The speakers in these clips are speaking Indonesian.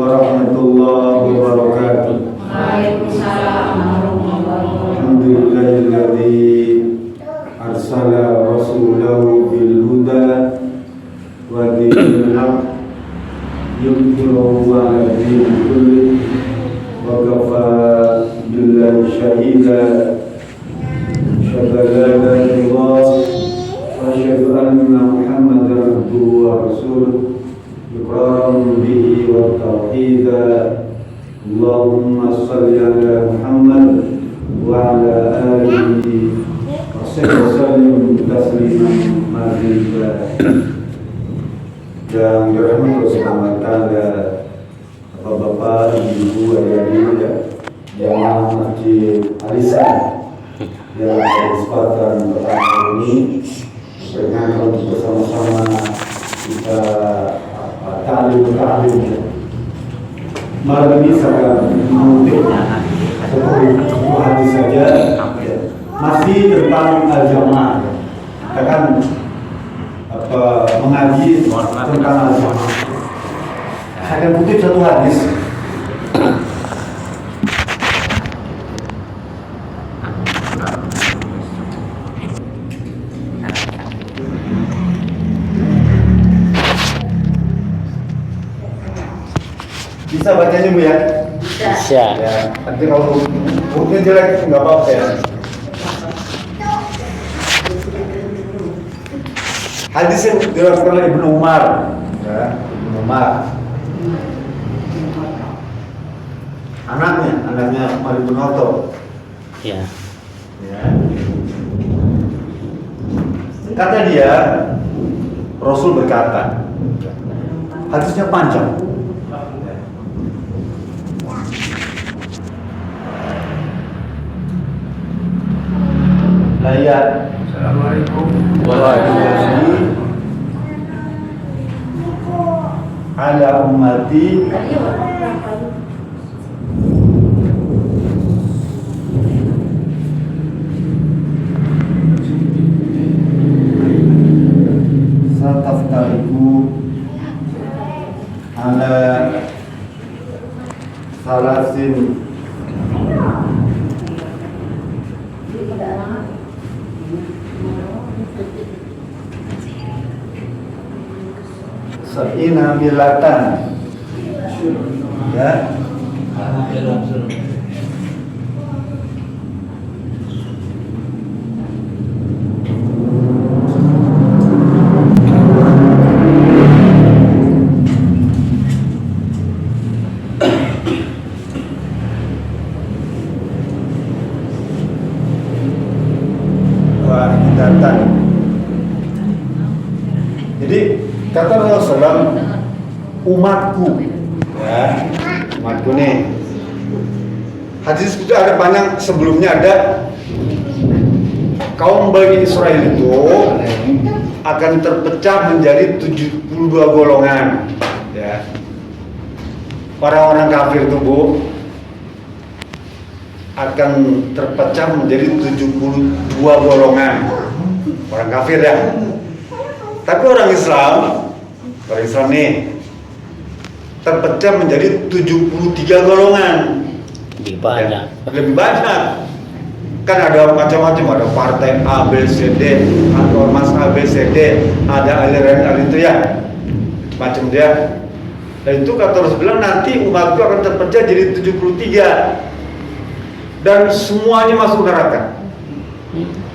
warahmatullahi wabarakatuh. Waalaikumsalam warahmatullahi wabarakatuh. Alhamdulillahilladzi arsala rasulahu bil huda wa dinil haq yudhhiruhu 'ala dini kulli wa kafa billahi shahida. Asyhadu an la ilaha illallah wa asyhadu anna Muhammadan abduhu wa rasuluh iqraran bihi wa tauhida. Allahumma shalli ala Muhammad wa ala alihi wa sallim tasliman mazida. Yang dirahmati Allah Subhanahu wa taala, Bapak-bapak, Ibu, adik-adik, jamaah Masjid Alisan yang berkesempatan pertama ini dengan untuk bersama-sama kita ta'lim. Malam ini saya mengutip satu hadis saja, masih tentang al-jamaah. Kita kan mengaji tentang al-jamaah. Saya akan kutip satu hadis. Bisa bacanya Bu ya? Bisa. Ya, nanti kalau mungkin jelek nggak apa-apa ya. Hadis yang diriwayatkan oleh Ibnu Umar, ya, Ibnu Umar. Anaknya Umar bin Khattab. Ya. Ya. Kata dia, Rasul berkata, hadisnya panjang. Layat. Assalamualaikum warahmatullahi ala ummati sataftariku ala salasin sab'ina milatan, ya. Wahidatan. Jadi kata Rasulullah, umatku, ya, umatku nih. Hadis itu ada panjang, sebelumnya ada kaum Bani Israel itu akan terpecah menjadi 72 golongan, ya. Orang-orang kafir itu Bu akan terpecah menjadi 72 golongan orang kafir ya. Tapi orang Islam nih terpecah menjadi 73 golongan. Lebih banyak. Ya, lebih banyak. Kan ada macam-macam, ada partai A, B, C, D, atau ormas A, B, C, D, ada aliran itu ya. Macam dia. Dan itu kata Rasulullah, nanti umatku akan terpecah jadi 73. Dan semuanya masuk neraka.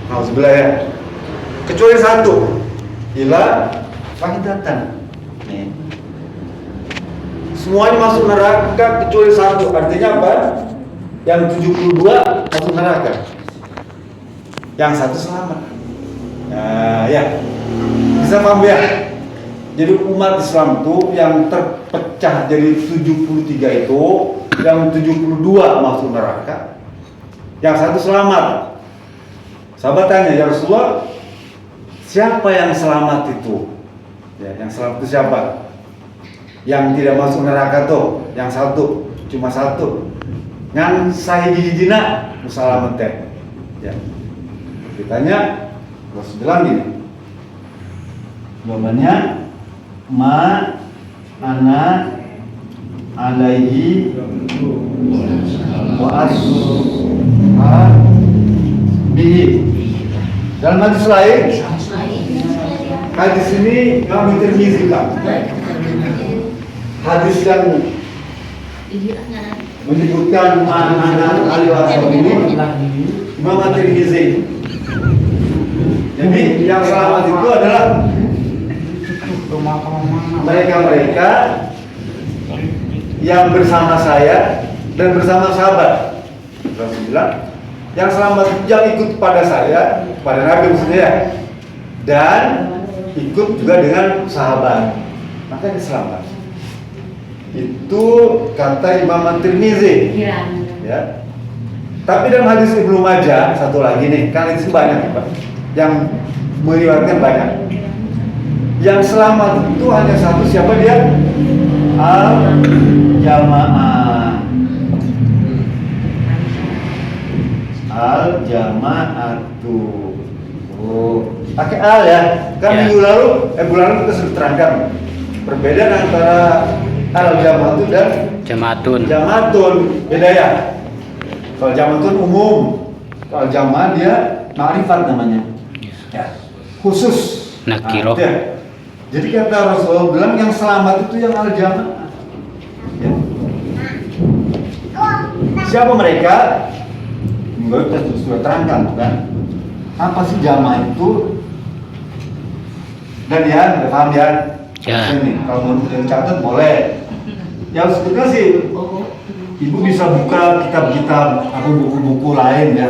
Alhamdulillah ya. Kecuali satu. Ila wahidatan. Nih. Semuanya masuk neraka kecuali satu. Artinya apa? Yang 72 masuk neraka. Yang satu selamat. Nah, ya. Bisa paham ya? Jadi umat Islam itu yang terpecah jadi 73 itu, yang 72 masuk neraka, yang satu selamat. Sahabat tanya, ya Rasulullah, siapa yang selamat itu? Ya, yang selamat itu siapa? Yang tidak masuk neraka tuh, yang satu, cuma satu. Yang sahih jina, musalamat teh. Ya. Ditanya, Rasul bilang gini. Jawabannya, ma ana alaihi wa ashabihi. Dalam hadis lain, hadis ini Imam Tirmizi kan. Hadis yang menyebutkan anak Ali Wasallam ini Imam Tirmizi. Jadi yang selamat itu adalah mereka-mereka yang bersama saya dan bersama sahabat. Rasulullah yang selamat yang ikut pada saya, pada Nabi maksudnya ya, dan ikut juga dengan sahabat, maka dia selamat. Itu kata Imam Tirmizi. Ya. Tapi dalam hadis Ibnu Majah satu lagi nih, kan itu banyak Pak, yang meriwayatkan banyak. Yang selamat itu hanya satu, siapa dia? Al-Jamaah. Al-Jama'atu. Oh, pakai al ya. Kan minggu lalu, bulan lalu kita sudah terangkan perbedaan antara al-jama'atu dan jama'atun. Beda ya. Kalau jama'atun umum, kalau jama'ah dia ma'rifat namanya. Ya. Khusus. Nakiro. Ya. Jadi kata Rasulullah bilang yang selamat itu yang al-jama'ah. Ya. Siapa mereka? Enggak, kita sudah terangkan kan. Apa sih jamaah itu? Dan ya, udah paham ya? Ya. Ini, kalau mau catat boleh. Yang sebetulnya sih, ibu bisa buka kitab-kitab atau buku-buku lain ya.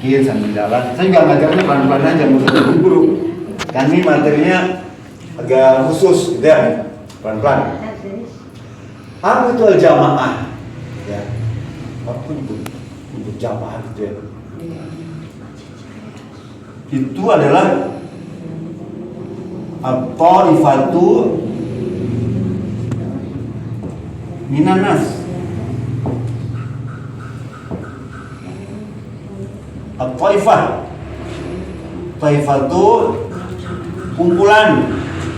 Mungkin sambil jalan. Saya juga ngajarnya pelan-pelan aja, musuh buru-buru. Kan ini materinya agak khusus, gitu ya. Pelan-pelan. Apa itu al-jamaah? Ya. Apa itu jamaah gitu ya? Itu adalah at-ta'ifatu minan nas. At-ta'ifah. Ta'ifatu kumpulan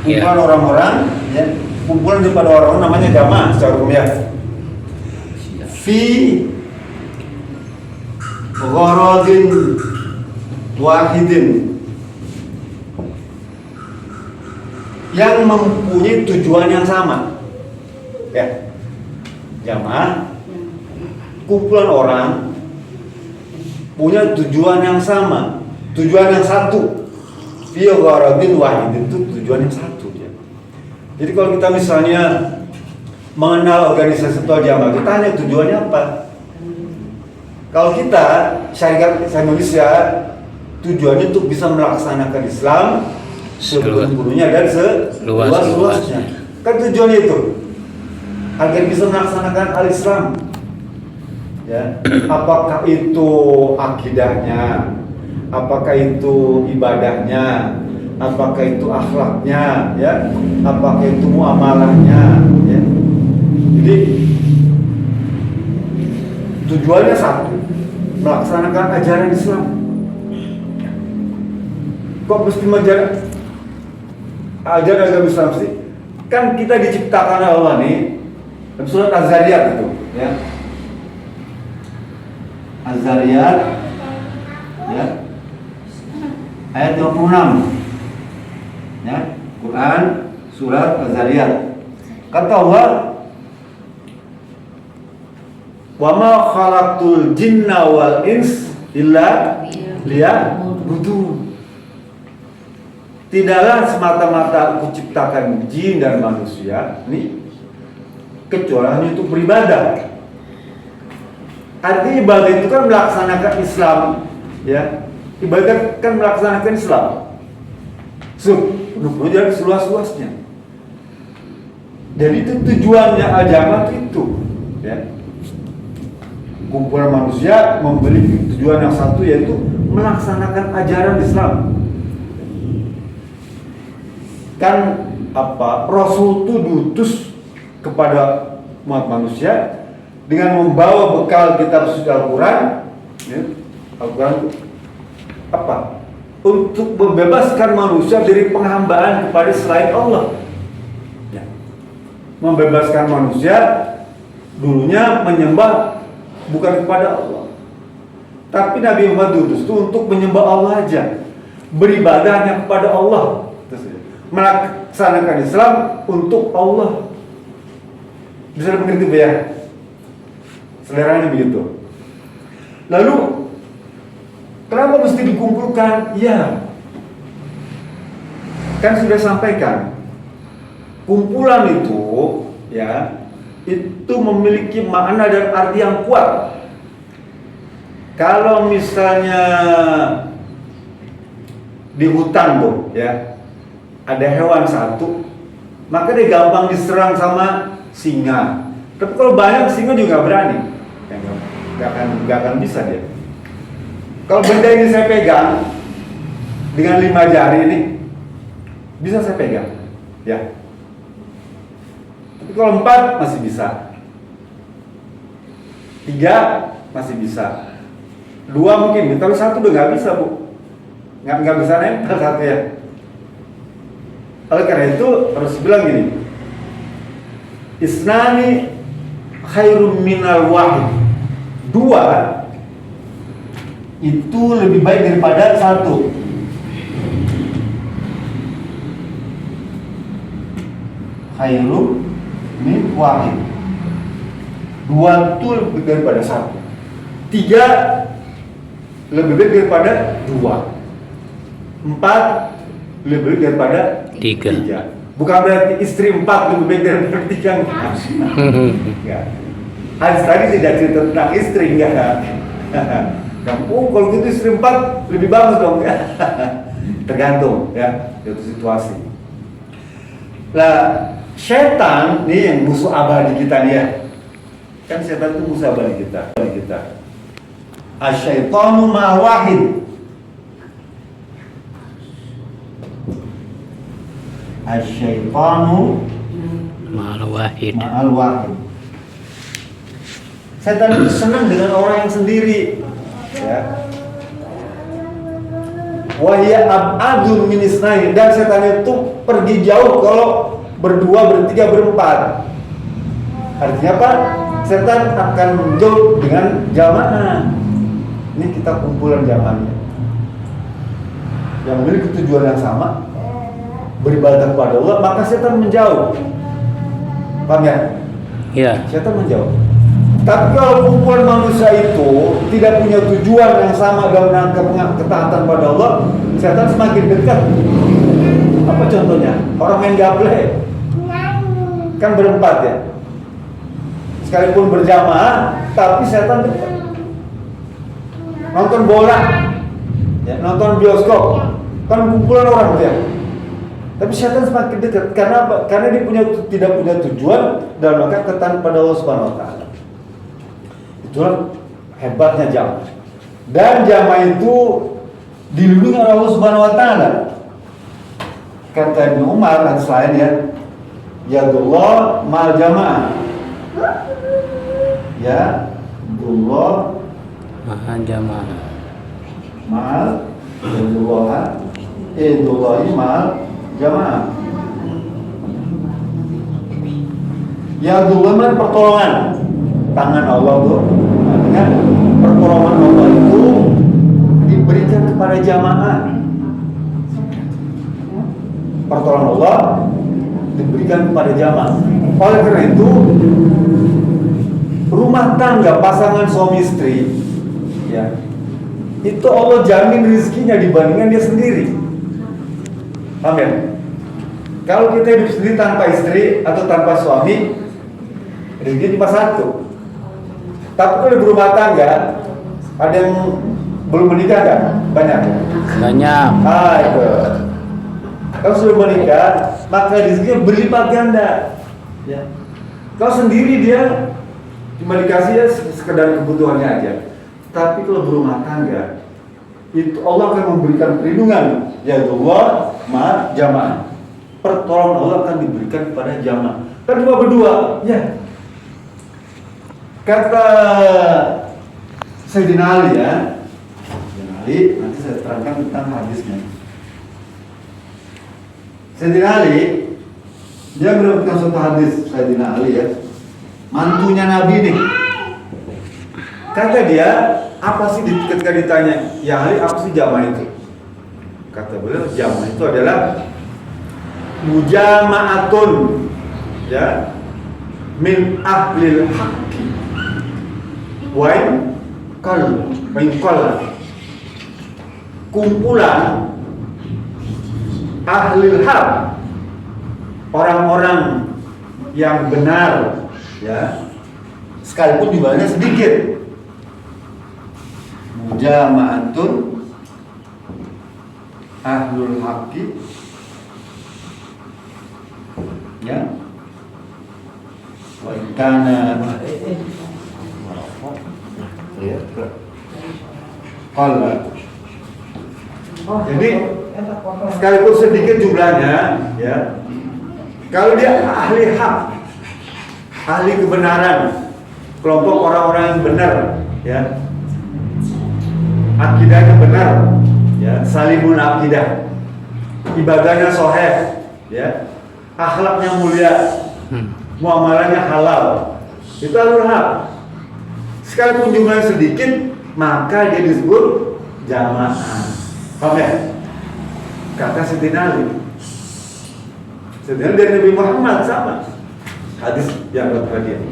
orang-orang ya. Kumpulan daripada orang namanya jamaah secara umum ya. Fi gharadin wahidin, yang mempunyai tujuan yang sama ya. Jamaah kumpulan orang punya tujuan yang sama, tujuan yang satu. Fi gharadin wahidin itu tujuan yang satu ya. Jadi kalau kita misalnya mengenal organisasi atau jamaah, kita hanya tujuannya apa? Kalau kita syariat Indonesia tujuannya untuk bisa melaksanakan Islam sepenuhnya dan seluas-luasnya. Kan tujuannya itu agar bisa melaksanakan al-Islam. Ya, apakah itu akidahnya, apakah itu ibadahnya, apakah itu akhlaknya, ya, apakah itu muamalahnya, ya. Jadi tujuannya satu, melaksanakan ajaran Islam. Kok mesti ajaran agama Islam sih? Kan kita diciptakan Allah nih, surat Az-Zariyat itu, ya. Az-Zariyat, ya, ayat 26, ya, Quran surat Az-Zariyat. Kata Allah, wa ma khalaqtul jinna wal ins illa liya'budun. Tidaklah semata-mata aku ciptakan jin dan manusia nih kecuali hanya untuk beribadah. Artinya ibadah itu kan melaksanakan Islam, ya. Ibadah kan melaksanakan Islam. Penuh-penuh seluas-luasnya. Dan itu tujuannya agama itu, ya. Kumpulan manusia memiliki tujuan yang satu, yaitu melaksanakan ajaran Islam. Kan apa? Rasul itu diutus kepada umat manusia dengan membawa bekal kitab suci Al-Quran, ya. Al-Quran apa? Untuk membebaskan manusia dari penghambaan kepada selain Allah. Ya. membebaskan manusia dulunya menyembah bukan kepada Allah. Tapi Nabi Muhammad diutus itu untuk menyembah Allah aja, beribadah hanya kepada Allah, melaksanakan Islam untuk Allah. Bisa mengerti ya? Seleranya begitu. Lalu kenapa mesti dikumpulkan? Ya, kan sudah sampaikan, kumpulan itu ya itu memiliki makna dan arti yang kuat. Kalau misalnya di hutan tuh ya ada hewan satu, maka dia gampang diserang sama singa. Tapi kalau banyak, singa juga berani, nggak akan bisa dia. Kalau benda ini saya pegang dengan 5 jari ini, bisa saya pegang, ya. Tapi kalau 4 masih bisa, 3 masih bisa, 2 mungkin, tapi 1 udah nggak bisa, Bu. Nggak bisa nempel 1 ya. Oleh karena itu harus bilang gini, isnani khairum minal wahid. 2 itu lebih baik daripada 1. Khairum min wahid. 2 itu lebih baik daripada 1. 3 lebih baik daripada 2. 4 lebih baik daripada 3. Bukan berarti istri 4 lebih baik daripada 3. Enggak. Hadis tadi tidak cerita tentang istri, enggak. Kalau gitu istri 4 lebih bagus dong. Tergantung ya, itu situasi. Lah, setan nih yang musuh abadi kita nih ya. Kan setan itu musuh abadi kita. Asyaitonu ma'wahid. Asyaitonu Ma'al wahid. Setan itu senang dengan orang yang sendiri, ya. Wahya ab'adun min isnain, dan setan itu pergi jauh kalau berdua, bertiga, berempat. Artinya apa? Setan akan menjauh dengan jamaah. Ini kita kumpulan jamaahnya yang memiliki tujuan yang sama, beribadah kepada Allah, maka setan menjauh. Paham ya? Ya. Setan menjauh. Tapi kalau kumpulan manusia itu tidak punya tujuan yang sama dalam rangka ketaatan pada Allah, setan semakin dekat. Apa contohnya? Orang main gaple, kan berempat ya, sekalipun berjamaah, tapi setan dekat. Nonton bola, ya, nonton bioskop, kan kumpulan orang ya. Tapi setan semakin dekat. Karena apa? Karena dia tidak punya tujuan dalam rangka ketaatan pada Allah Subhanahu Wa Taala. Itulah hebatnya jamaah. Dan jamaah itu dilindungi oleh Allah Subhanahu Wa Taala. Kata Ibnu Umar dan selain ya, yadullah mal jamaah. Ya, Abdullah Maha jamaah. mal yadullah idullahi mal jamaah. Yadullah man pertolongan, tangan Allah tuh. Artinya pertolongan Allah itu diberikan kepada jamaah. Pertolongan Allah diberikan kepada jamaah. Oleh karena itu, rumah tangga pasangan suami istri, ya, itu Allah jamin rezekinya dibandingkan dia sendiri. Amin. Kalau kita hidup sendiri tanpa istri atau tanpa suami, rezeki cuma 1. Tapi kalau berumah tangga, ada yang belum menikah nggak? Banyak. Banyak. Itu. Kalau sudah menikah, maka rezekinya berlipat ganda. Ya. Kalau sendiri dia cuma dikasih ya sekedar kebutuhannya aja. Tapi kalau berumah tangga, itu Allah akan memberikan perlindungan. Ya Allah, ma jamaah. Pertolongan Allah akan diberikan kepada jamaah. Kan cuma berdua, ya. Kata Sayyidina Ali ya, Sayyidina Ali, nanti saya terangkan tentang hadisnya. Sayyidina Ali Dia meriwayatkan suatu hadis Sayyidina Ali ya, mantunya Nabi nih. Kata dia, apa sih ketika ditanya, ya Ali, apa sih jamaah itu? Kata beliau, jamaah itu adalah mujama'atun, ya, min ahlil haqqi wain kal kumpulan ahlil haq, orang-orang yang benar, ya, sekalipun jumlahnya sedikit. Mujama'atun ahlul haqqi, ya, wa kana qalla. Jadi sekalipun sedikit jumlahnya, ya, kalau dia ahli hak, ahli kebenaran, kelompok orang-orang yang benar, ya, akidahnya benar, ya, salimul akidah, ibadahnya sahih, ya, akhlaknya mulia, muamalahnya halal, itu ahlul haq. Sekalipun jumlahnya sedikit, maka dia disebut jamaah. Paham ya? Kata Sayyidina Ali. Sayyidina Ali dari Nabi Muhammad sama. Hadis yang berkata dia.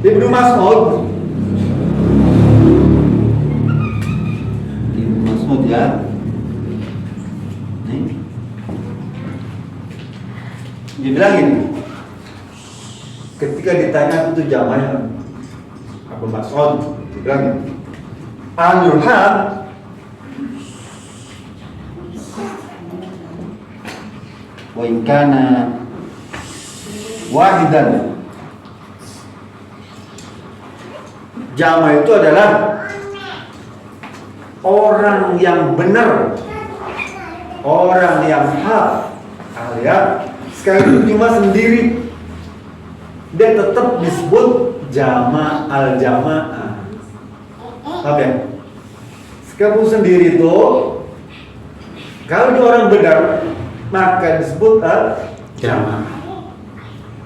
Ibnu Mas'ud. Ibnu Mas'ud ya. Nih. Dia bilang gini. Ketika ditanya itu jamaah Abu Mas'ud, dia bilang gini. Ahlul haq wa in kana wahidan. Jamaah itu adalah orang yang benar, orang yang hak, alias sekalipun cuma sendiri, dia tetap disebut jamaah al-jamaah. Apa ya? Sekalipun sendiri itu, kalau dia orang benar, maka disebut al-jamaah.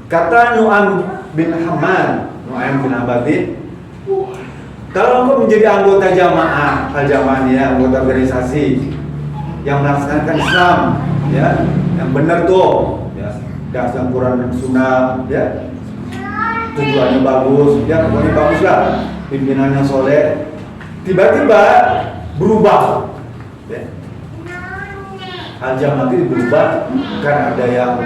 Kata Nu'aim bin Hamad, Nu'aim bin Abadin, kalau engkau menjadi anggota jamaah, al-jamaah ya, anggota organisasi yang melaksanakan Islam, ya, yang benar tuh, ya, dasar Quran dan Sunnah, ya, tujuannya bagus, ya, pokoknya bagus lah, pimpinannya soleh, tiba-tiba berubah, ya. Al-jamaah itu berubah kan ada yang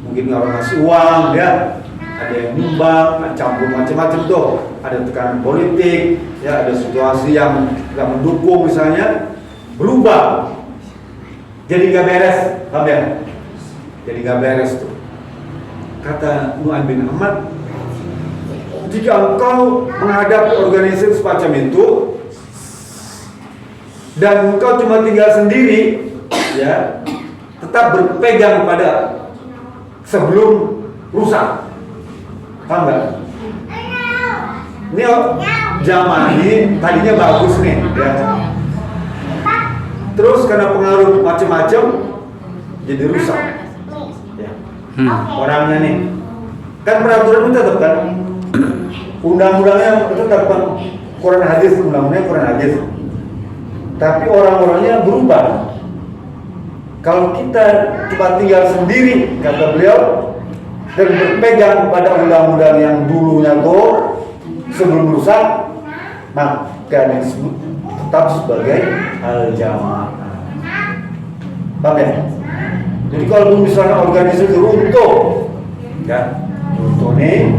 mungkin orang ngasih uang, ya, ada yang nyumbang, campur macam-macam tuh, ada tekanan politik, ya, ada situasi yang nggak mendukung misalnya, berubah, jadi nggak beres, paham ya? Jadi nggak beres tuh. Kata Nu'aim bin Ahmad, jika engkau menghadapi organisasi semacam itu dan engkau cuma tinggal sendiri, ya, tetap berpegang pada sebelum rusak. Paham nggak? Ini jamaah ini tadinya bagus nih, ya. Terus karena pengaruh macam-macam jadi rusak, ya. Orangnya nih, kan peraturan itu tetap kan, undang-undangnya tetap kan, Quran hadis, undang-undangnya Quran hadis. Tapi orang-orangnya berubah. Kalau kita cuma tinggal sendiri, kata beliau, dan berpegang pada undang-undang yang dulunya tuh sebelum rusak, maka disebut tetap sebagai al-jamaah. Paham ya? Jadi kalau misalnya organisasi runtuh, ya, runtuh nih,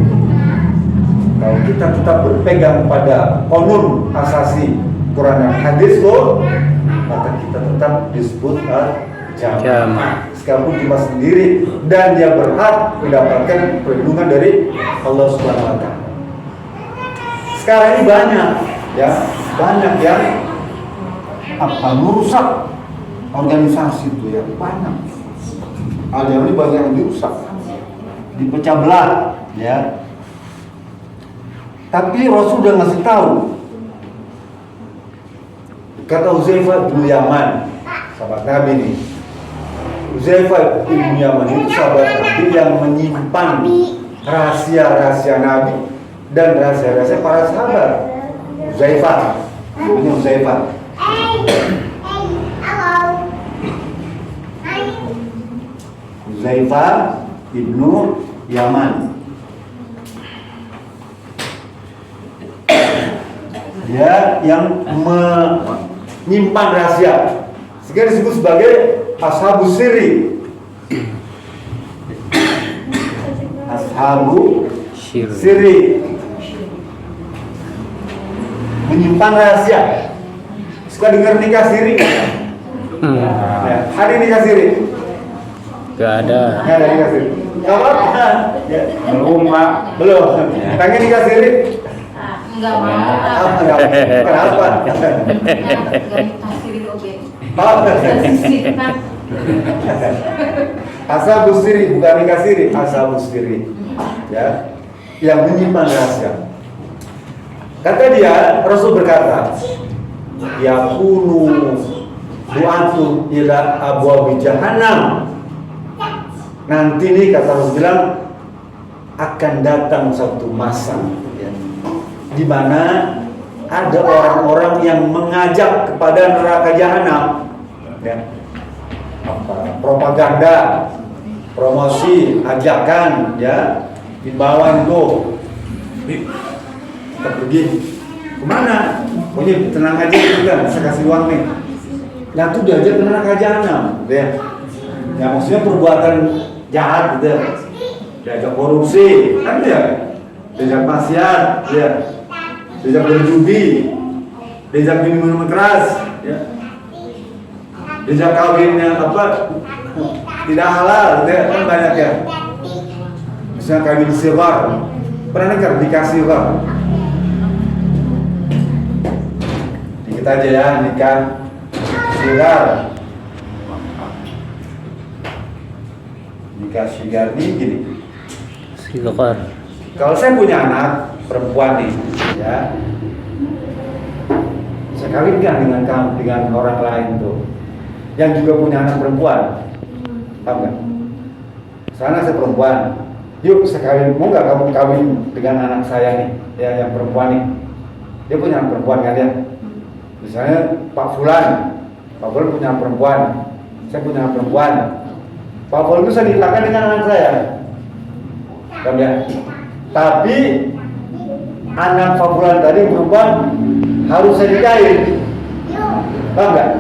kalau kita tetap berpegang pada konun asasi Quran dan hadis tuh, maka kita tetap disebut al-jamaah. Sekalipun cuma sendiri dan dia berhak mendapatkan perlindungan dari Allah Subhanahu wa Ta'ala. Sekarang ini banyak, ya, banyak yang merusak organisasi itu, ya, banyak. Al-jamaah ini banyak yang dirusak, dipecah belah, ya. Tapi Rasul udah ngasih tahu. Kata Huzaifah bin Yaman, sahabat Nabi nih, Huzaifah bin Yaman itu sahabat Nabi yang menyimpan rahasia-rahasia Nabi dan rahasia-rahasia para sahabat. Huzaifah, ini Huzaifah. Huzaifah ibnu Yaman. Dia yang menyimpan rahasia, sehingga disebut sebagai ashabus sirri. Ashabu sirri, menyimpan rahasia. Suka dengar nikah siri? Ya, ada nikah siri? Gak ada. Nggak ada nikah siri. Gak apa-apa. Ya. Belum, Pak. Belum. Pengen nikah siri? Enggak mau. Kenapa? Ashabus sirri, bukan nikah siri, ashabus sirri. Ya, yang menyimpan rahasia. Kata dia, Rasul berkata, yakunu du'atu ila abwabi jahannam. Nanti nih kata Rasul bilang akan datang satu masa ya, di mana ada orang-orang yang mengajak kepada neraka jahanam ya. Propaganda, promosi, ajakan ya, himbauan tuh. Kita pergi kemana? Oh ini tenang aja juga, saya kasih uang nih. Nah tuh diajak ke neraka jahanam, ya. Ya maksudnya perbuatan jahat gitu. Diajak korupsi, kan ya. Diajak maksiat, ya. Diajak berjudi, diajak minum keras, ya. Diajak kawin yang tidak halal, ya. Kan banyak ya. Misalnya kawin sigar, pernah dengar dikasih sigar? Kita aja ya nikah sigar. Nikah sigar nih gini. Sigar. Kalau saya punya anak perempuan nih, ya, saya kawinkan dengan orang lain tuh, yang juga punya anak perempuan, paham nggak? Sana saya perempuan, yuk saya kawin, mau nggak kamu kawin dengan anak saya nih, ya yang perempuan nih, dia punya anak perempuan kan ya? Misalnya Pak Fulan punya anak perempuan, saya punya anak perempuan, Pak Fulan itu saya nikahkan dengan anak saya, paham ya? Tapi anak Pak Fulan tadi perempuan harus saya nikahin, paham nggak?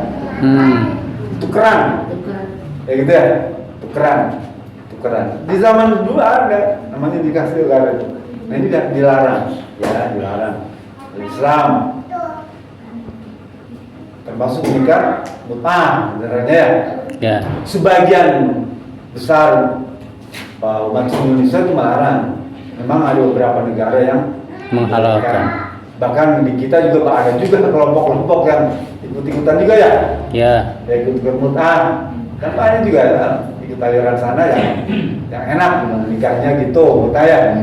Tukeran, ya gitu ya, tukeran. Di zaman dulu ada, namanya nikah sigar itu. Nah ini dilarang, ya dilarang. Islam, termasuk nikah mut'ah, sebenarnya ya. Ya. Sebagian besar umat Indonesia itu melarang. Memang ada beberapa negara yang menghalalkan. Bahkan di kita juga ada juga kelompok-kelompok yang ikut-ikutan juga ya. Ya. Ya ikut-ikut mut'ah. Dan banyak juga ya, ikut aliran sana yang enak nikahnya gitu, mut'ah ya.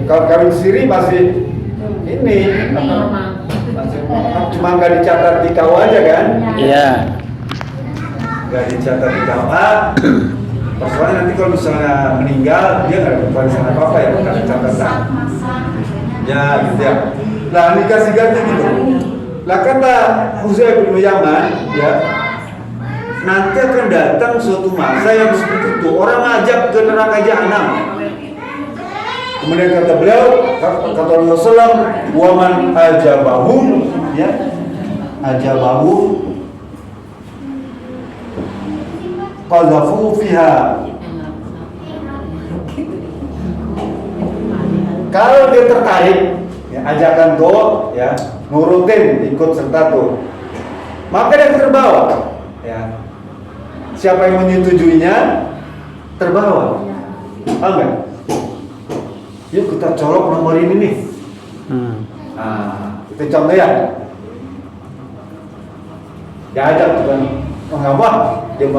Kalau kawin siri masih ini masih cuma nggak dicatat di KUA aja kan? Iya. Nggak dicatat di KUA. Persoalannya nanti kalau misalnya meninggal dia nggak dapat warisan apa-apa ya, bukan catatan. Ya gitu ya. Nah nikah sigar gitu. Lah kata Huzaifah bin Yaman ya, nanti akan datang suatu masa yang seperti itu, orang ngajak ke neraka jahanam. Kemudian kata beliau, kata Rasulullah, waman ajabahum, ya, ajabahum, qazafu fiha. Kalau dia tertarik, ya, ajakan tuh, ya, nurutin, ikut serta tuh, maka dia terbawa, ya. Siapa yang menyetujuinya terbawa, paham nggak? Yuk kita colok nomor ini nih. Nah, kita contoh ya. Diajak kan, mengapa? Dia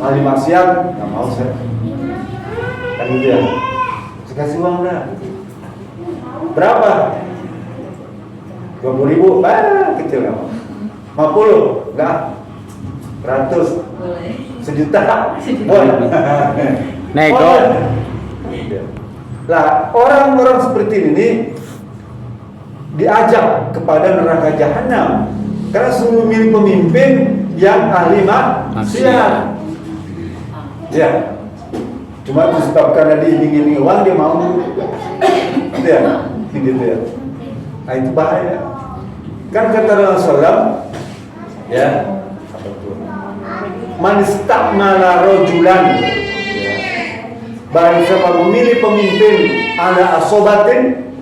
ahli maksiat, nggak mau saya. Kan gitu ya. Saya kasih uang dah. Berapa? 20.000, kecil nggak mau. 50, enggak. 100, Boleh. sejuta, boleh. Nego. Boleh. Lah, orang-orang seperti ini diajak kepada neraka jahanam karena suruh milih pemimpin yang ahli maksiat. Ya. Cuma disebabkan karena diiming-imingi uang dia mau. Gitu ya. Gitu ya. Nah, itu bahaya. Kan kata Rasulullah ya, apa itu? Man istakmala rajulan. Barang siapa memilih pemimpin ala asobatin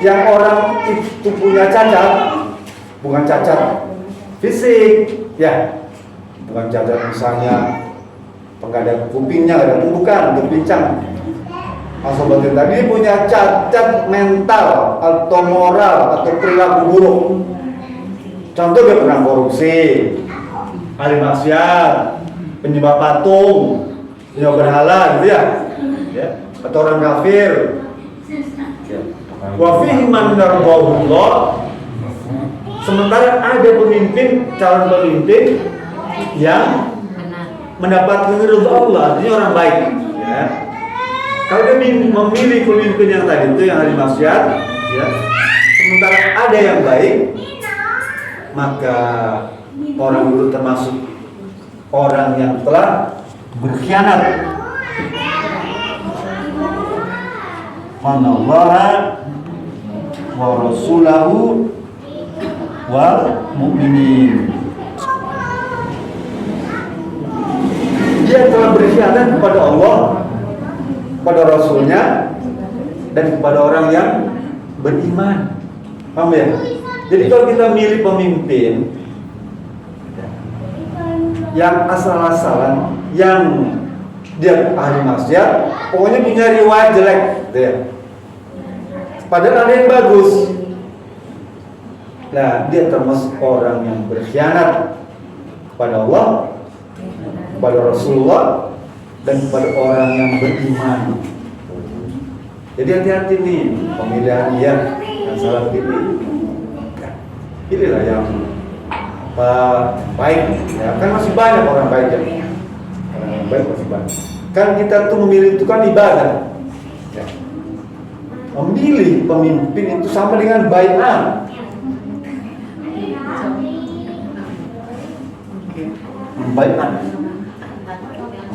yang orang itu punya cacat, bukan cacat fisik ya, bukan cacat misalnya nggak ada kupingnya, nggak ada bukan, untuk pincang. Asobatin tadi punya cacat mental atau moral atau perilaku buruk. Contoh dia pernah korupsi, ahli maksiat, penyembah patung, penyembah berhala gitu ya. Ya, atau orang kafir. Ya. Wa fihi man narbahullah. Sementara ada pemimpin, calon pemimpin yang mendapatkan ridho Allah, artinya orang baik. Ya. Kalau dia memilih pemimpin yang tadi itu yang ahli maksiat, ya. Sementara ada yang baik, maka orang itu termasuk orang yang telah berkhianat. Anallaha wa rasulahu wal mu'minin. Dia telah berkhianat kepada Allah, kepada Rasulnya, dan kepada orang yang beriman. Paham ya? Jadi kalau kita milih pemimpin yang asal-asalan, yang dia ahli maksiat, pokoknya punya riwayat jelek, gitu ya. Padahal ada yang bagus. Nah, dia termasuk orang yang berkhianat kepada Allah, kepada Rasulullah, dan kepada orang yang beriman. Jadi hati-hati nih pemilihan yang salah pilih. Pilihlah yang baik. Ya, kan masih banyak orang baik ya. Orang yang baik masih banyak. Kan kita tuh memilih itu kan ibadah. Ya. Memilih pemimpin itu sama dengan bai'ah. Membai'ah.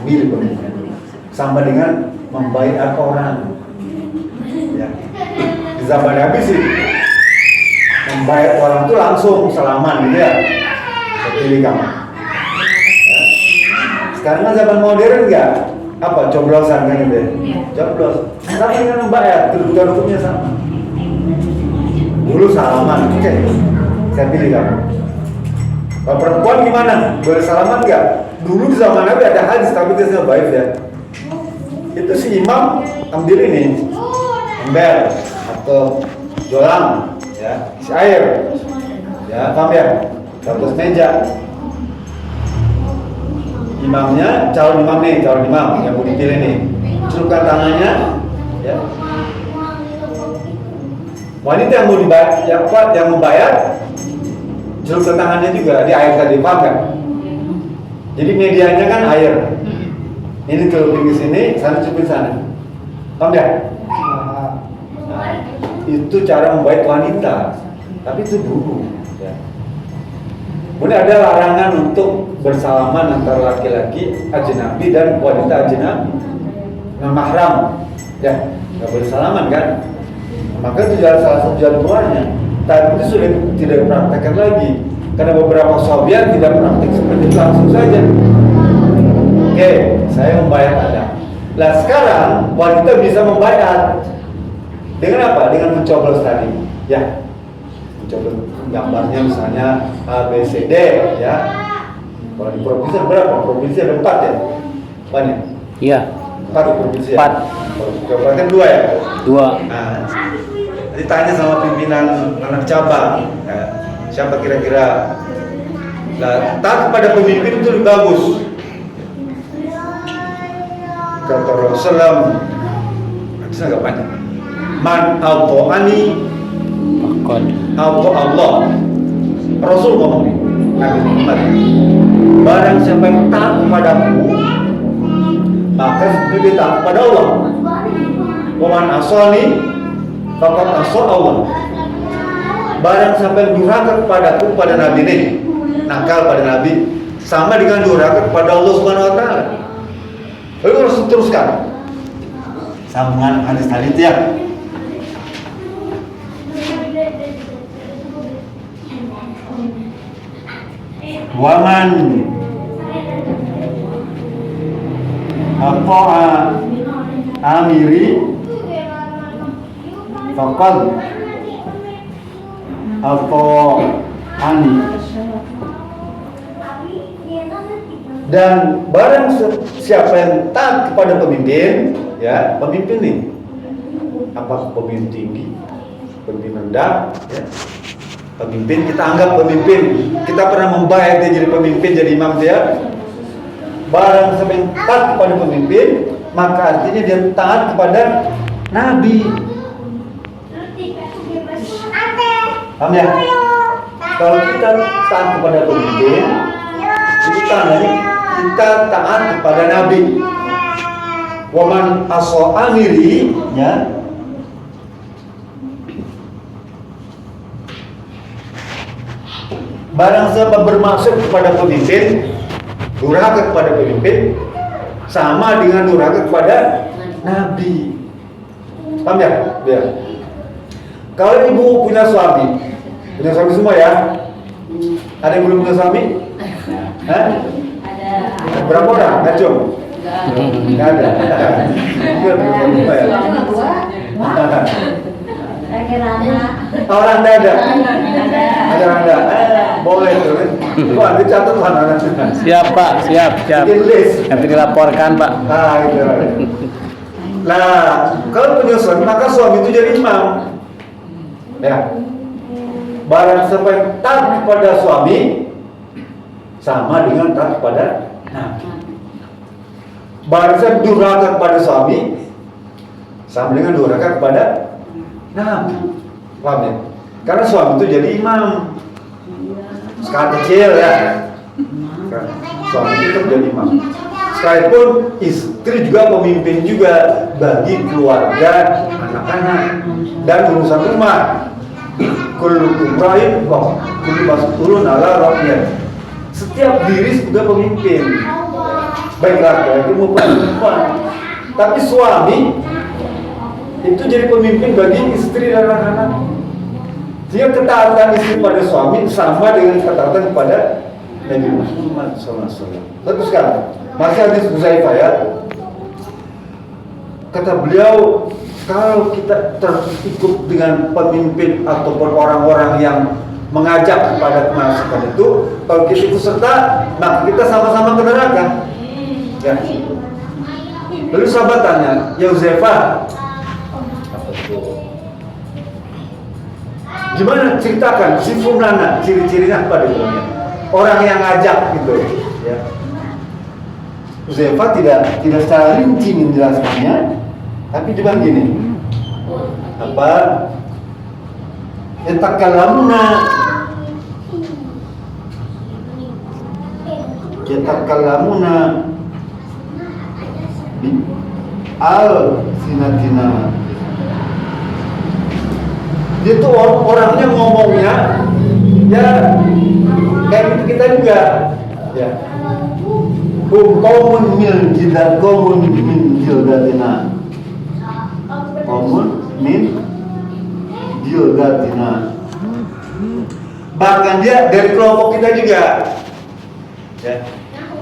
Memilih pemimpin sama dengan membai'ah orang. Ya. Di zaman Nabi sih membai'ah orang itu langsung salaman gitu ya. Pilih kamu. Ya. Sekarang kan zaman modern enggak? Apa coblosan kan itu ya? Coblos. Sama dengan membayar, kedudukan hukumnya sama. Dulu salaman, oke. Saya pilih kamu. Kalau perempuan gimana? Boleh salaman enggak? Dulu di zaman Nabi ada hadis tapi biasanya baik ya. Itu si imam ambil ini, ember atau jolang, ya, isi air, ya, paham ya? Di atas meja. Imamnya, calon imam nih, calon imam yang mau dipilih nih, celupkan tangannya, ya. Wanita yang mau dibayar, yang membayar, celupkan tangannya juga di air tadi, paham kan? Jadi medianya kan air. Ini celupin ke sini, sana celupin sana, paham ya? Nah, itu cara membayar wanita, tapi itu dulu. Ya. Kemudian ada larangan untuk bersalaman antara laki-laki ajnabi dan wanita ajnabi non mahram, ya, nggak boleh salaman kan? Maka itu salah satu jalan keluarnya. Tapi itu sudah tidak dipraktekkan lagi karena beberapa sahabat tidak praktek seperti itu langsung saja. Oke, saya membayar Anda. Nah sekarang wanita bisa membayar dengan apa? Dengan mencoblos tadi, ya. Mencoblos gambarnya misalnya A, B, C, D, ya. Kalau di provinsi berapa? Provinsi ada 4 ya? Banyak? Iya. 4 di provinsi ya? 4. Kalau kabupaten 2 ya? 2. Nah, ditanya sama pimpinan anak cabang, ya, siapa kira-kira? Nah, taat kepada pemimpin itu lebih bagus. Kata Rasulullah, itu agak panjang. Man auto'ani Fakod. auto Allah. Rasul ngomong, Nabi Muhammad. barang siapa yang taat kepadaku, maka dia taat kepada Allah. Waman asani faqad asa Allah. Barang siapa yang durhaka kepadaku, pada Nabi nih, nakal pada Nabi, sama dengan durhaka kepada Allah Subhanahu wa taala. Lalu harus teruskan sambungan hadis tadi itu ya. Waman ata'a amiri faqad ata'ani. Dan barang siapa yang taat kepada pemimpin, ya, pemimpin nih, apa pemimpin tinggi, pemimpin rendah, ya. Pemimpin kita anggap pemimpin, kita pernah membayar dia jadi pemimpin, jadi imam dia. Barang siapa yang taat kepada pemimpin, maka artinya dia taat kepada Nabi. Paham ya? Kalau kita taat kepada pemimpin, itu tandanya kita taat kepada Nabi. Waman aso amiri, ya. Barang siapa bermaksud kepada pemimpin, durhaka kepada pemimpin, sama dengan durhaka kepada Nabi. Paham ya? Ya. Kalau ibu punya suami semua ya? Ada yang belum punya suami? Hah? Ada. Berapa orang? Ngacung? Nggak ada. Belum punya ya? Orang tidak ada. Ada. Boleh tuh. Wah, dicatat sana. Siap Pak, siap. Bikin list. Nanti dilaporkan Pak. Nah, gitu. Nah, kalau punya suami, maka suami itu jadi imam. Ya. Barang siapa yang taat kepada suami, sama dengan taat kepada Nabi. Barang siapa durhaka kepada suami, sama dengan durhaka kepada Nabi. Paham ya? Karena suami itu jadi imam. Sekarang kecil ya. Suami itu jadi imam. Sekalipun istri juga pemimpin juga bagi keluarga, anak-anak, dan urusan rumah. Kullukum ra'in wa kullu mas'ulun 'ala ra'iyati. Setiap diri juga pemimpin. Baik laki-laki maupun perempuan. Tapi suami itu jadi pemimpin bagi istri dan anak-anak. Dia ketaatan istri pada suami sama dengan ketaatan kepada Nabi Muhammad SAW. Teruskan, masih hadis Huzaifah ya. Kata beliau, kalau kita terikut dengan pemimpin ataupun orang-orang yang mengajak kepada kemaksiatan itu, kalau kita ikut serta, maka kita sama-sama ke neraka. Ya. Lalu sahabat tanya, ya Huzaifah, gimana ceritakan si Fulana, ciri-cirinya apa dia? Orang yang ngajak gitu, ya. Huzaifah tidak secara rinci menjelaskannya, tapi juga gini, apa? Yatakalamuna al-sinatina. Dia tuh orangnya ngomongnya ya kayak gitu kita juga ya. Qaumun min jildatina. Qaumun min jildatina. Bahkan dia dari kelompok kita juga. Ya.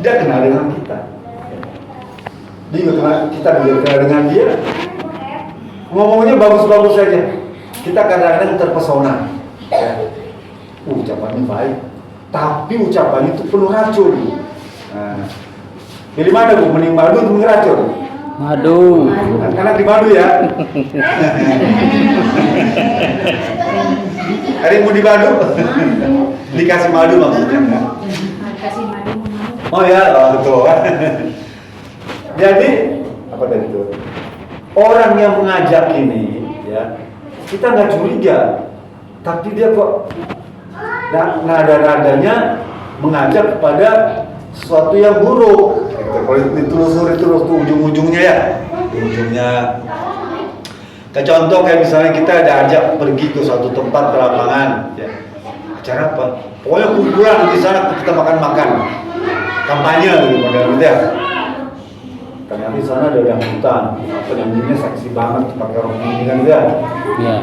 Dia kenal dengan kita. Dia juga kita kenal dengan dia. Ngomongnya bagus-bagus saja. Kita kadang-kadang terpesona. Ya. Ucapannya baik, tapi ucapannya itu penuh racun. Nah, pilih mana Bu? Mending madu atau mending racun? Madu. Anak di madu ya. Ada yang mau di madu? Dikasih madu maksudnya. Kasih madu. Oh ya, betul. Jadi apa tadi itu? Orang yang mengajak ini, ya, kita nggak curiga, tapi dia kok nada-nadanya mengajak kepada sesuatu yang buruk. Kalau ditelusuri terus tuh ujung-ujungnya ya, ujungnya. Kayak contoh kayak misalnya kita ada ajak pergi ke suatu tempat ke lapangan, ya. Acara apa? Pokoknya kumpulan di sana kita makan-makan, kampanye gitu ya. Ternyata di sana ada dangdutan, penyanyinya seksi banget, pakai rok ini kan ya. Iya.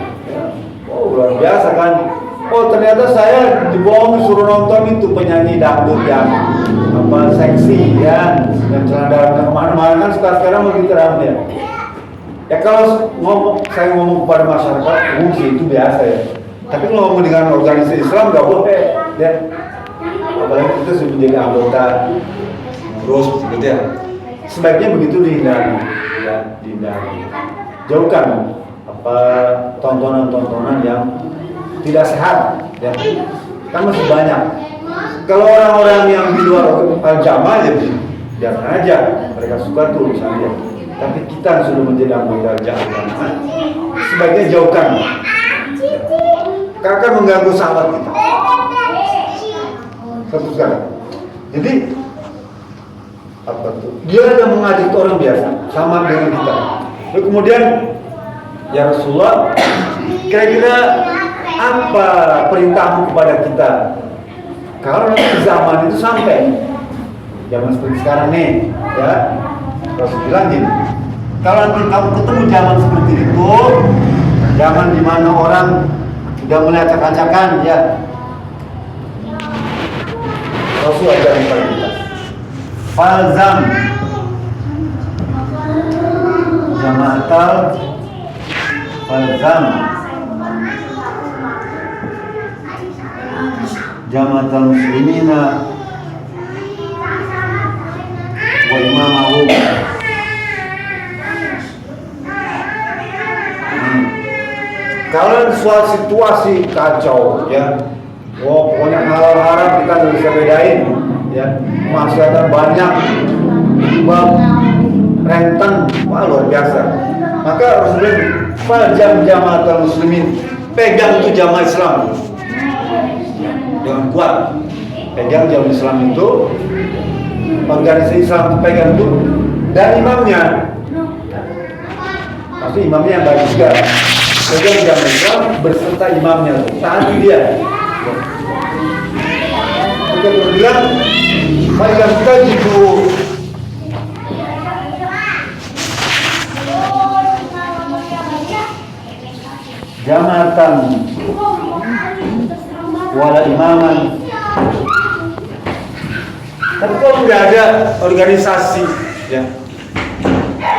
Oh luar biasa kan. Oh ternyata saya dibohong disuruh nonton itu penyanyi dangdut yang apa seksi ya, yang celana dalamnya kemana-mana kan sekarang begitu ramai ya. Ya kalau saya ngomong kepada masyarakat, sih itu biasa ya. Tapi kalau ngomong dengan organisasi Islam nggak boleh ya. Apalagi kita sudah menjadi anggota terus gitu ya. Sebaiknya begitu dihindari ya, dihindari. Jauhkan apa tontonan-tontonan yang tidak sehat ya, kan masih banyak. Kalau orang-orang yang di luar jamaah ya biarkan aja, mereka suka tuh misalnya. Tapi kita sudah menjadi anggota jamaah, sebaiknya jauhkan, karena akan mengganggu sahabat kita. Satu sekali. Jadi apa tuh? Dia yang mengajak orang biasa, sama dengan kita. Lalu kemudian ya Rasulullah, kira-kira apa perintahmu kepada kita kalau nanti zaman itu sampai zaman seperti sekarang nih ya, Rasul bilang gini, kalau nanti kamu ketemu zaman seperti itu, zaman dimana orang sudah mulai acak-acakan ya, Rasul ajarin kepada kita falzam jama'atal falzam jama'atal muslimina wa imamahum. Kalau suatu situasi kacau ya, pokoknya halal haram kita nggak bisa bedain ya, maksiatan banyak, bab rentan, wah luar biasa. Maka Rasulullah fajam jama'atal muslimin, pegang itu jamaah Islam dengan kuat, pegang jamaah Islam itu, organisasi Islam pegang itu, dan imamnya, pasti imamnya yang baik juga, pegang jamaah Islam berserta imamnya, taati dia. Kita berbilang, mereka kita itu jamatan wala imaman. Tapi kalau nggak ada organisasi ya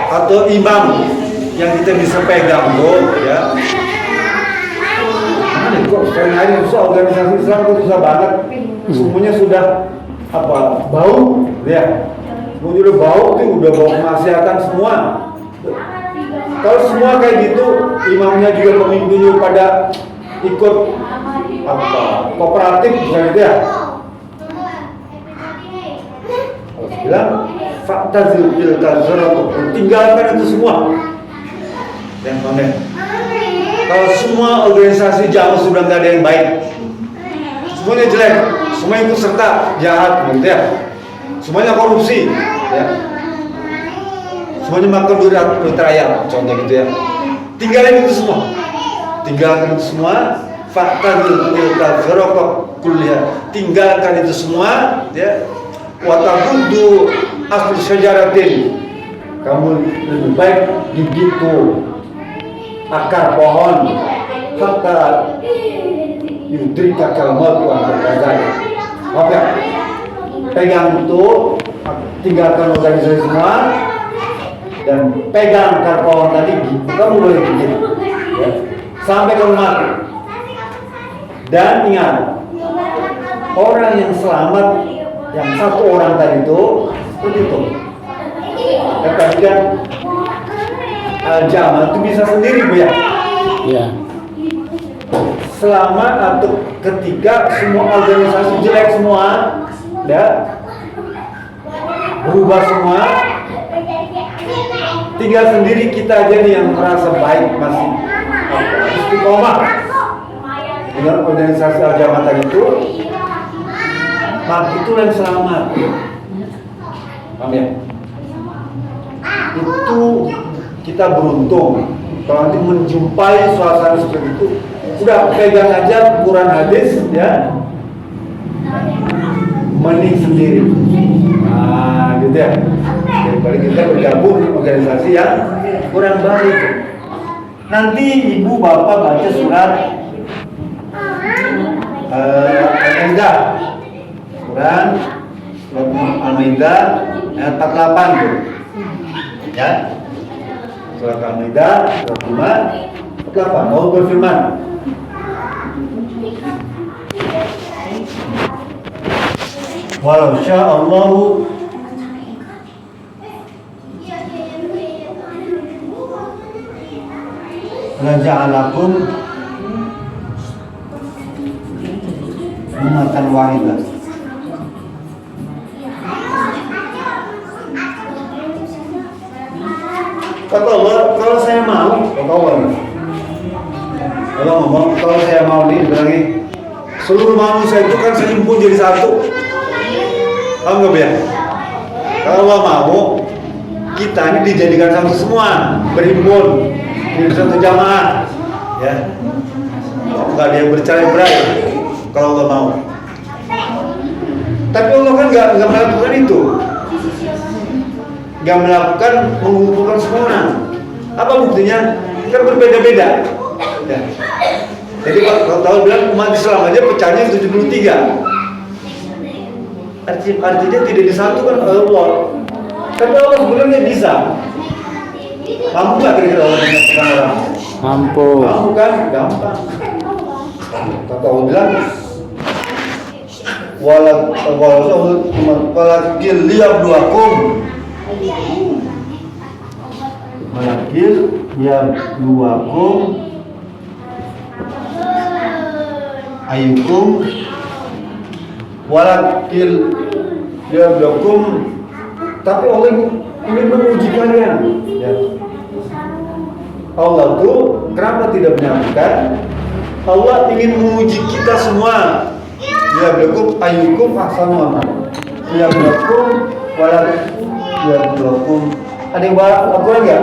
atau imam yang kita bisa pegang tuh ya, mana kok sekarang hari susah organisasi Islam itu susah banget, semuanya sudah apa bau ya, semuanya udah bau tuh, udah bau kemaksiatan semua. Kalau semua kayak gitu, imamnya juga pemimpinnya pada ikut apa kooperatif misalnya gitu ya. Kalau bilang fakta zilka zaratul, tinggalkan itu semua. Dan komen. Kalau semua organisasi jamaah sudah nggak ada yang baik, semuanya jelek, semua ikut serta jahat gitu ya, semuanya korupsi ya. Semuanya makan duit rakyat, contoh gitu ya. Tinggalin itu semua. Tinggalkan itu semua. Fakta tilka zaraqah kuliah. Tinggalkan itu semua, ya. Wa taquddu asli syajaratin. Kamu lebih baik gigit akar pohon hatta yudrika kalmat wa kadzalik. Oke. Pegang itu, tinggalkan organisasi semua. Dan pegang akar pohon tadi, kamu boleh gigit ya, sampai kamu mati. Dan ingat, orang yang selamat, yang satu orang tadi itu, seperti itu. Tetapi kan jamaah itu bisa sendiri bu ya. Iya. Selamat atau ketika semua organisasi jelek semua, ya, berubah semua. Tinggal sendiri kita aja nih yang merasa baik, masih istiqomah dengan organisasi al-jamaah itu, maka itulah yang selamat. Paham ya? Itu kita beruntung kalau nanti menjumpai suasana seperti itu. Udah pegang aja Quran hadis ya, mending sendiri. Nah, gitu ya. Daripada kita bergabung di organisasi yang kurang baik. Nanti ibu bapak baca surat Al-Maidah, Quran surat Al-Maidah ayat 48 tuh, ya. Surat Al-Maidah surat 5 48. Allah berfirman, walau sya'allahu la ja'alakum ummatan wahidah. Kata Allah, kalau saya mau, kata Allah ngomong, kalau saya mau nih, bilangin seluruh manusia itu kan saya himpun jadi satu. Paham nggak ya? Kalau Allah mau, kita ini dijadikan satu semua, berhimpun di satu jamaah, ya. Nggak ada yang bercerai-berai kalau Allah mau. Tapi Allah kan nggak melakukan itu, nggak melakukan mengumpulkan semua orang. Apa buktinya? Kan berbeda-beda. Ya. Jadi kalau tahu bilang umat Islam aja pecahnya 73. Artinya tidak disatukan oleh Allah. Tapi Allah sebenarnya bisa. Mampu nggak kira-kira Allah menyatukan orang? Mampu. Mampu kan? Gampang. Kata Allah bilang, walakil liyabluwakum ayyukum walakil liyabluwakum, tapi Allah ingin menguji kalian, ya. Allah tuh kenapa tidak menyatukan? Allah ingin menguji kita semua. Liyabluwakum ayyukum ahsanu amala. Liyabluwakum walakil. Ada yang lakukan nggak?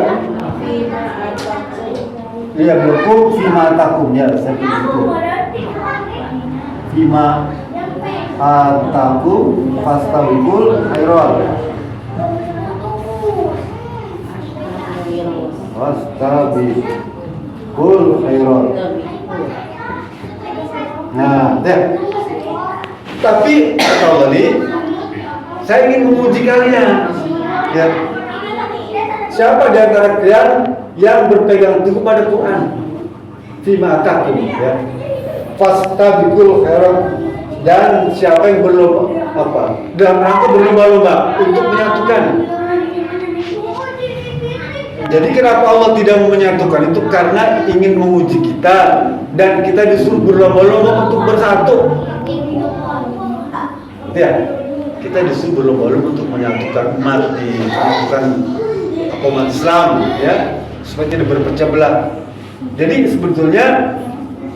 Liyabluwakum fima atakum, ya, saya begitu. Fima atakum fastabiqul khairat. Fastabiqul khairat. Nah, deh. Tapi kata Allah nih, saya ingin menguji kalian, ya. Siapa di antara kalian yang berpegang teguh pada Quran? Fima atakum, ya. Fastabiqul khairat, dan siapa yang dalam rangka berlomba-lomba untuk menyatukan. Jadi kenapa Allah tidak menyatukan itu? Karena ingin menguji kita, dan kita disuruh berlomba-lomba untuk bersatu. Ya, kita disuruh berlomba-lomba untuk menyatukan umat Islam, ya, supaya tidak berpecah belah. Jadi sebetulnya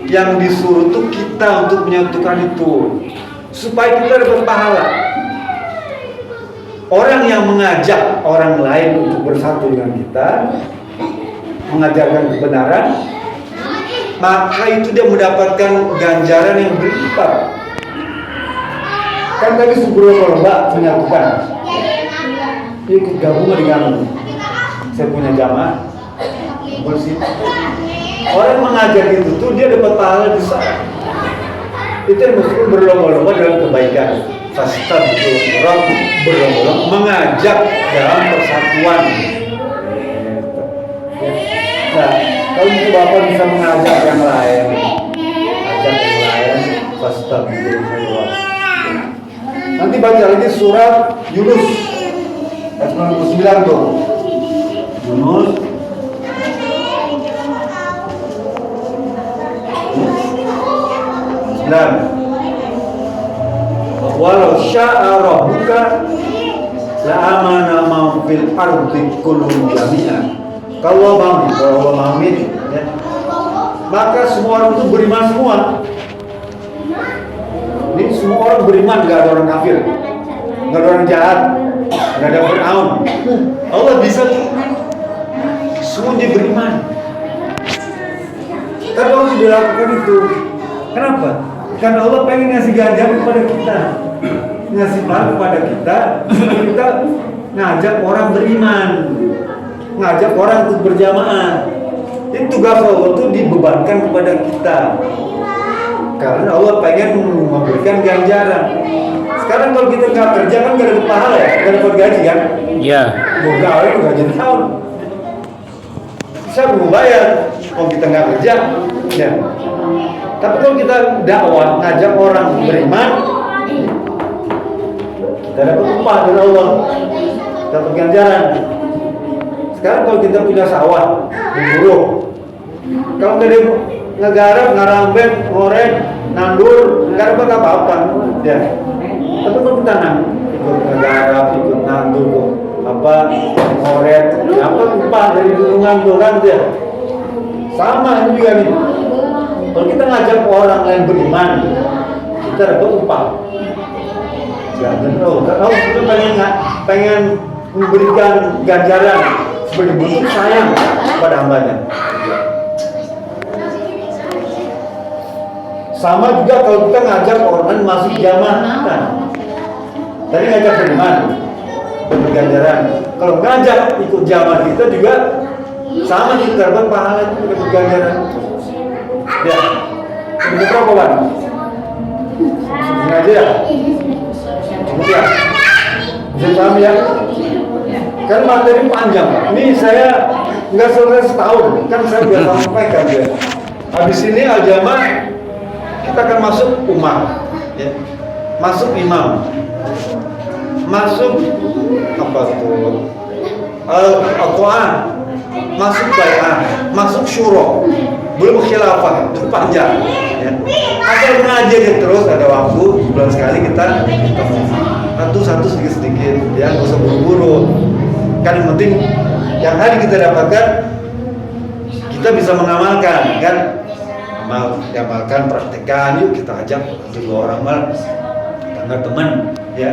yang disuruh itu kita untuk menyatukan itu, supaya kita dapat pahala. Orang yang mengajak orang lain untuk bersatu dengan kita, mengajarkan kebenaran, maka itu dia mendapatkan ganjaran yang berlipat. Kan tadi berlomba menyatukan, ikut gabungan dengan saya punya jamaah bersih. Orang mengajar itu tuh dia dapat pahala besar. Itu yang maksudnya berlomba-lomba dalam kebaikan. Fastabiqul khairat, berlomba-lomba mengajak dalam persatuan. Nah, kalau itu Bapak bisa mengajak yang lain, fastabiqul khairat. Nanti baca lagi surat Yunus ayat 99 tuh. Yunus dan walau syaa rabbuka la amana ma fil ardi kulluhum jami'an. Kalau Allah memahami, ya, maka semua orang itu beriman semua. Ini semua orang beriman, gak ada orang kafir, gak ada orang jahat, Nggak ada Fir'aun. Allah bisa tuh semua dia beriman. Karena Allah sudah lakukan itu. Kenapa? Karena Allah pengen ngasih ganjaran kepada kita, ngasih pahala kepada kita. Kita ngajak orang beriman, ngajak orang untuk berjamaah. Itu tugas Allah tuh dibebankan kepada kita. Karena Allah pengen memberikan ganjaran. Sekarang kalau kita nggak kerja kan nggak dapat pahala ya, nggak dapat gaji kan? Iya. Mau gawe itu gaji tahun. Saya mau bayar, kalau kita nggak kerja, ya. Tapi kalau kita dakwah, ngajak orang beriman, kita dapat upah dari Allah, dapat ganjaran. Sekarang kalau kita punya sawah, berburu, kalau nggak ada ngegarap, ngarambet, ngorek, nandur, nggak dapat apa-apa, ya. Tapi kalau kita ikut ngegarap, ikut nandur, ngorek, apa upah dari lingkungan tuh kan, ya. Sama ini juga nih. Kalau kita ngajak orang lain beriman, kita dapat upah. Jangan kita pengen memberikan ganjaran sebagai bentuk sayang kepada hambanya. Sama juga kalau kita ngajak orang masuk jamaah kita. Tadi ngajak beriman, dapat ganjaran. Kalau ngajak ikut jamaah kita juga sama, kita dapat pahala, dapat ganjaran. Ya, ini berapa Bang? Ini aja ya? Cukup ya? Bisa paham ya? Kan materi panjang Pak. Ini saya nggak selesai setahun, kan saya sudah sampaikan ya. Habis ini al-jamaah kita akan masuk umat, ya. Masuk imam, masuk apa tuh? Al-Quran, masuk bai'ah, masuk syuro, belum khilafah, itu panjang ya. Asal mengaji aja terus, ada waktu sebulan sekali kita satu sedikit-sedikit ya, nggak usah buru-buru. Kan yang penting yang hari kita dapatkan kita bisa mengamalkan kan, amalkan, praktekkan, yuk kita ajak dua orang mal, tangga teman ya,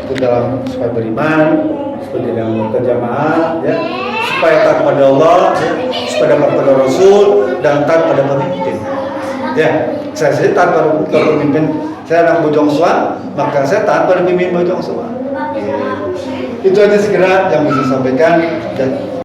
itu dalam supaya beriman, supaya dalam berjamaah ya, supaya taat pada Allah, supaya taat pada Rasul, dan taat pada pemimpin. Ya, saya sendiri taat pada pemimpin. Saya anak Bojong Soang, maka saya taat pada pemimpin Bojong Soang. Itu aja segera yang bisa sampaikan dan